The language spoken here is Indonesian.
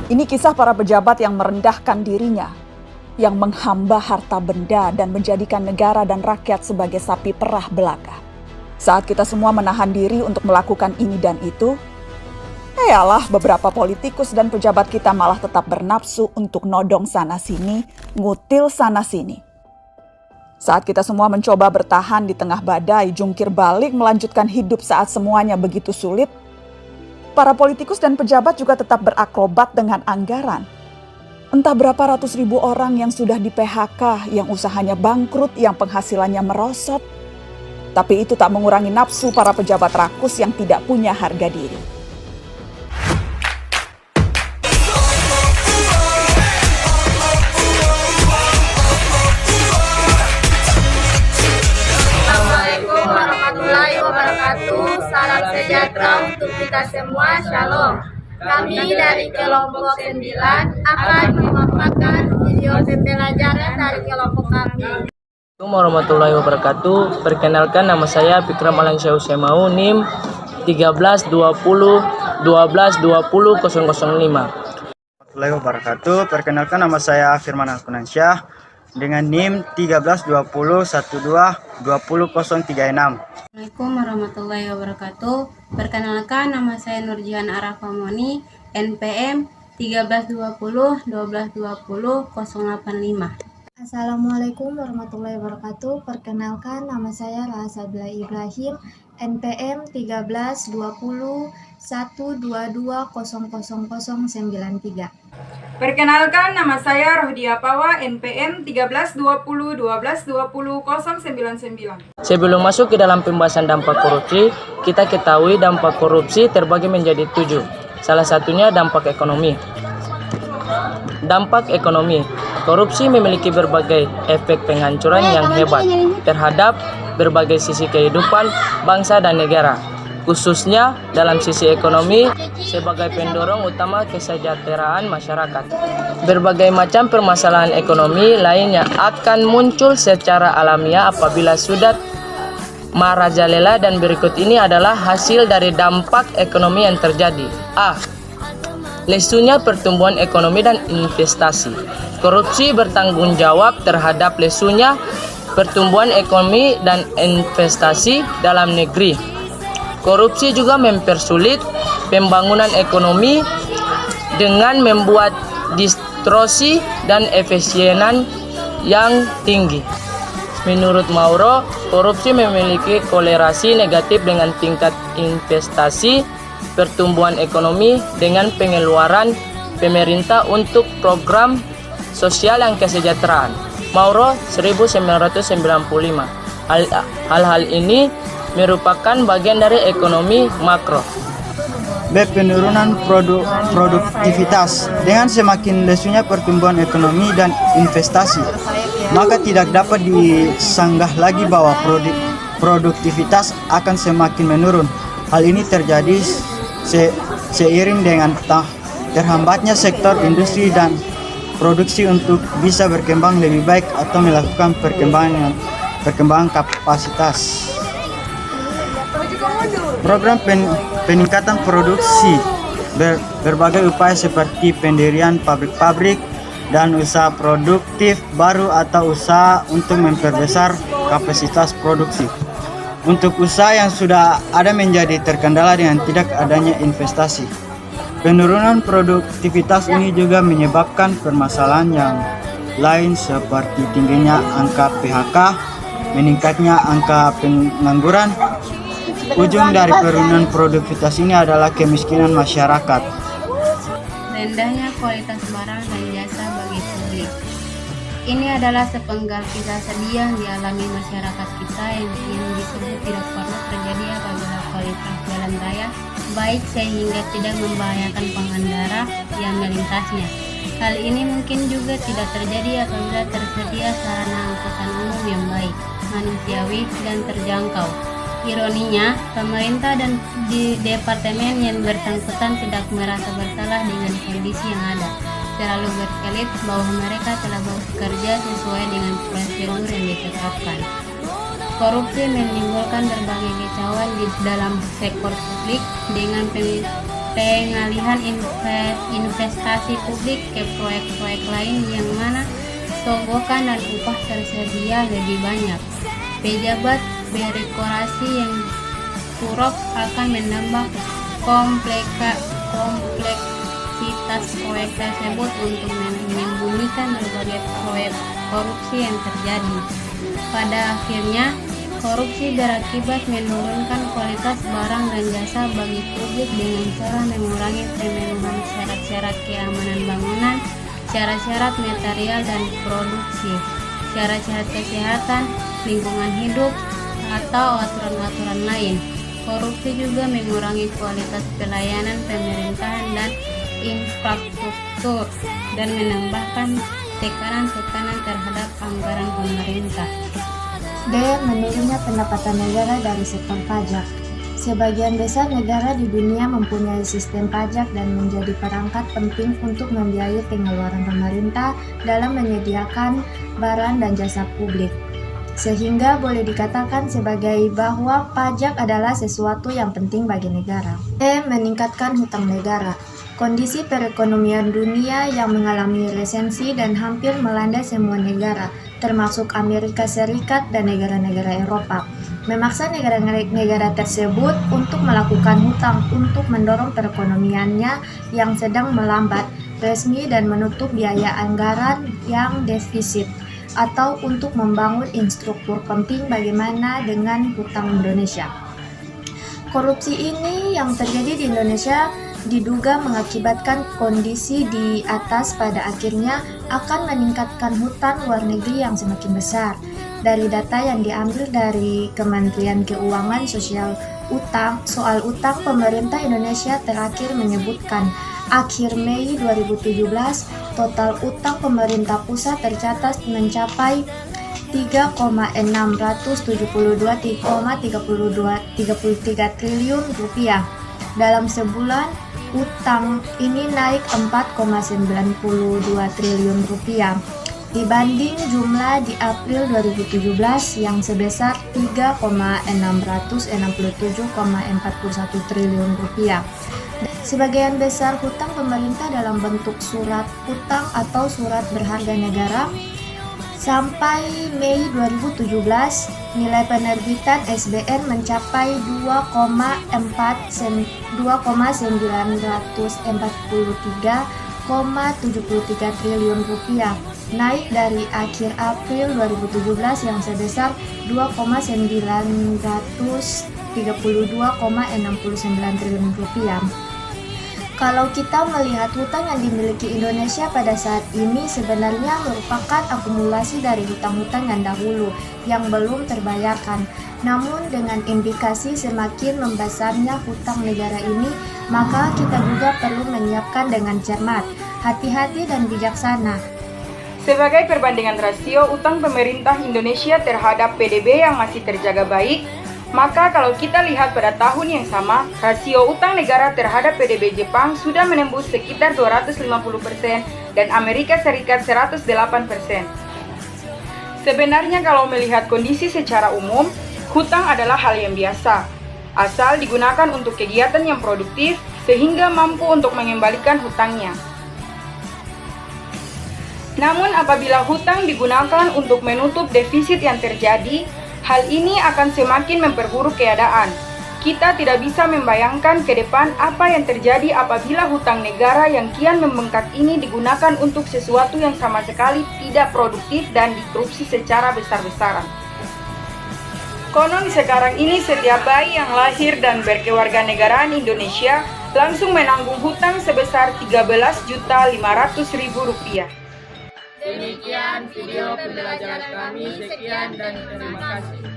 Ini kisah para pejabat yang merendahkan dirinya, yang menghamba harta benda dan menjadikan negara dan rakyat sebagai sapi perah belaka. Saat kita semua menahan diri untuk melakukan ini dan itu, beberapa politikus dan pejabat kita malah tetap bernafsu untuk nodong sana-sini, ngutil sana-sini. Saat kita semua mencoba bertahan di tengah badai, jungkir balik melanjutkan hidup saat semuanya begitu sulit, para politikus dan pejabat juga tetap berakrobat dengan anggaran. Entah berapa ratus ribu orang yang sudah di PHK, yang usahanya bangkrut, yang penghasilannya merosot. Tapi itu tak mengurangi nafsu para pejabat rakus yang tidak punya harga diri. Assalamualaikum warahmatullahi wabarakatuh. Salam sejahtera untuk kita semua. Shalom. Kami dari kelompok 9 akan memaparkan video pembelajaran dari kelompok kami. Assalamualaikum warahmatullahi wabarakatuh. Perkenalkan, nama saya Fikram Alansyah Usemau, NIM 1320 12 20 005. Warahmatullahi wabarakatuh. Perkenalkan, nama saya Firman Alkunansyah dengan NIM 1320 12 20 036. Assalamualaikum warahmatullahi wabarakatuh. Perkenalkan, nama saya Nurjihan Arafa Moni, NPM 1320 12 20 085. Assalamualaikum warahmatullahi wabarakatuh. Perkenalkan, nama saya Rahasabila Ibrahim, NPM 1320 122 00093. Perkenalkan, nama saya Rohdia Pawa, NPM 1320 12 20 099. Sebelum masuk ke dalam pembahasan dampak korupsi, kita ketahui dampak korupsi terbagi menjadi 7. Salah satunya dampak ekonomi. Dampak ekonomi. Korupsi memiliki berbagai efek penghancuran yang hebat terhadap berbagai sisi kehidupan bangsa dan negara, khususnya dalam sisi ekonomi sebagai pendorong utama kesejahteraan masyarakat. Berbagai macam permasalahan ekonomi lainnya akan muncul secara alamiah apabila sudah merajalela, dan berikut ini adalah hasil dari dampak ekonomi yang terjadi. A. Lesunya pertumbuhan ekonomi dan investasi. Korupsi bertanggung jawab terhadap lesunya pertumbuhan ekonomi dan investasi dalam negeri. Korupsi juga mempersulit pembangunan ekonomi dengan membuat distorsi dan efisienan yang tinggi. Menurut Mauro, korupsi memiliki korelasi negatif dengan tingkat investasi, pertumbuhan ekonomi, dengan pengeluaran pemerintah untuk program sosial yang kesejahteraan. Mauro 1995. Hal-hal ini merupakan bagian dari ekonomi makro. B. Penurunan produktivitas. Dengan semakin lesunya pertumbuhan ekonomi dan investasi, maka tidak dapat disanggah lagi bahwa produktivitas akan semakin menurun. Hal ini terjadi seiring dengan terhambatnya sektor industri dan produksi untuk bisa berkembang lebih baik atau melakukan perkembangan kapasitas. Program peningkatan produksi, berbagai upaya seperti pendirian pabrik-pabrik dan usaha produktif baru atau usaha untuk memperbesar kapasitas produksi. Untuk usaha yang sudah ada menjadi terkendala dengan tidak adanya investasi. Penurunan produktivitas ini juga menyebabkan permasalahan yang lain seperti tingginya angka PHK, meningkatnya angka pengangguran. Ujung dari penurunan produktivitas ini adalah kemiskinan masyarakat. Rendahnya kualitas barang dan jasa bagi publik. Ini adalah sepenggal kisah sedih yang dialami masyarakat kita yang disebut tidak pernah terjadi apabila kualitas jalan raya baik sehingga tidak membahayakan pengendara yang melintasnya. Hal ini mungkin juga tidak terjadi apabila tersedia sarana angkutan umum yang baik, manusiawi, dan terjangkau. Ironinya, pemerintah dan di departemen yang bersangkutan tidak merasa bersalah dengan kondisi yang ada, terlalu berkelit bahwa mereka telah bekerja sesuai dengan prosedur yang ditetapkan. Korupsi menimbulkan berbagai kecauan di dalam sektor publik dengan pengalihan investasi publik ke proyek-proyek lain yang mana tonggokan dan upah tersedia lebih banyak. Pejabat birokrasi yang turut akan menambah kompleksitas proyek tersebut untuk menyembunyikan berbagai proyek korupsi yang terjadi. Pada akhirnya, korupsi berakibat menurunkan kualitas barang dan jasa bagi publik dengan cara mengurangi pemenuhan syarat-syarat keamanan bangunan, syarat-syarat material dan produksi, syarat-syarat kesehatan, lingkungan hidup, atau aturan-aturan lain. Korupsi juga mengurangi kualitas pelayanan pemerintahan dan infrastruktur dan menambahkan tekanan-tekanan terhadap anggaran pemerintah. D. Menurunnya pendapatan negara dari sektor pajak. Sebagian besar negara di dunia mempunyai sistem pajak dan menjadi perangkat penting untuk membiayai pengeluaran pemerintah dalam menyediakan barang dan jasa publik. Sehingga boleh dikatakan sebagai bahwa pajak adalah sesuatu yang penting bagi negara. E. Meningkatkan hutang negara. Kondisi perekonomian dunia yang mengalami resesi dan hampir melanda semua negara, termasuk Amerika Serikat dan negara-negara Eropa, memaksa negara-negara tersebut untuk melakukan hutang untuk mendorong perekonomiannya yang sedang melambat resmi dan menutup biaya anggaran yang defisit, atau untuk membangun infrastruktur penting bagaimana dengan hutang Indonesia. Korupsi ini yang terjadi di Indonesia diduga mengakibatkan kondisi di atas pada akhirnya akan meningkatkan hutang luar negeri yang semakin besar. Dari data yang diambil dari Kementerian Keuangan soal utang, pemerintah Indonesia terakhir menyebutkan akhir Mei 2017 total utang pemerintah pusat tercatat mencapai 3,672,33 triliun rupiah. Dalam sebulan, utang ini naik 4,92 triliun rupiah dibanding jumlah di April 2017 yang sebesar 3,667,41 triliun rupiah. Sebagian besar hutang pemerintah dalam bentuk surat utang atau surat berharga negara. Sampai Mei 2017, nilai penerbitan SBN mencapai 2,943,73 triliun rupiah, naik dari akhir April 2017 yang sebesar 2,932,69 triliun rupiah. Kalau kita melihat hutang yang dimiliki Indonesia pada saat ini sebenarnya merupakan akumulasi dari hutang-hutang yang dahulu yang belum terbayarkan. Namun dengan indikasi semakin membesarnya hutang negara ini, maka kita juga perlu menyiapkan dengan cermat, hati-hati dan bijaksana. Sebagai perbandingan rasio utang pemerintah Indonesia terhadap PDB yang masih terjaga baik, maka kalau kita lihat pada tahun yang sama, rasio utang negara terhadap PDB Jepang sudah menembus sekitar 250% dan Amerika Serikat 108%. Sebenarnya kalau melihat kondisi secara umum, hutang adalah hal yang biasa, asal digunakan untuk kegiatan yang produktif sehingga mampu untuk mengembalikan hutangnya. Namun apabila hutang digunakan untuk menutup defisit yang terjadi, hal ini akan semakin memperburuk keadaan. Kita tidak bisa membayangkan ke depan apa yang terjadi apabila hutang negara yang kian membengkak ini digunakan untuk sesuatu yang sama sekali tidak produktif dan dikorupsi secara besar-besaran. Konon sekarang ini setiap bayi yang lahir dan berkewarganegaraan Indonesia langsung menanggung hutang sebesar Rp13.500.000. Demikian video pembelajaran kami, sekian dan terima kasih.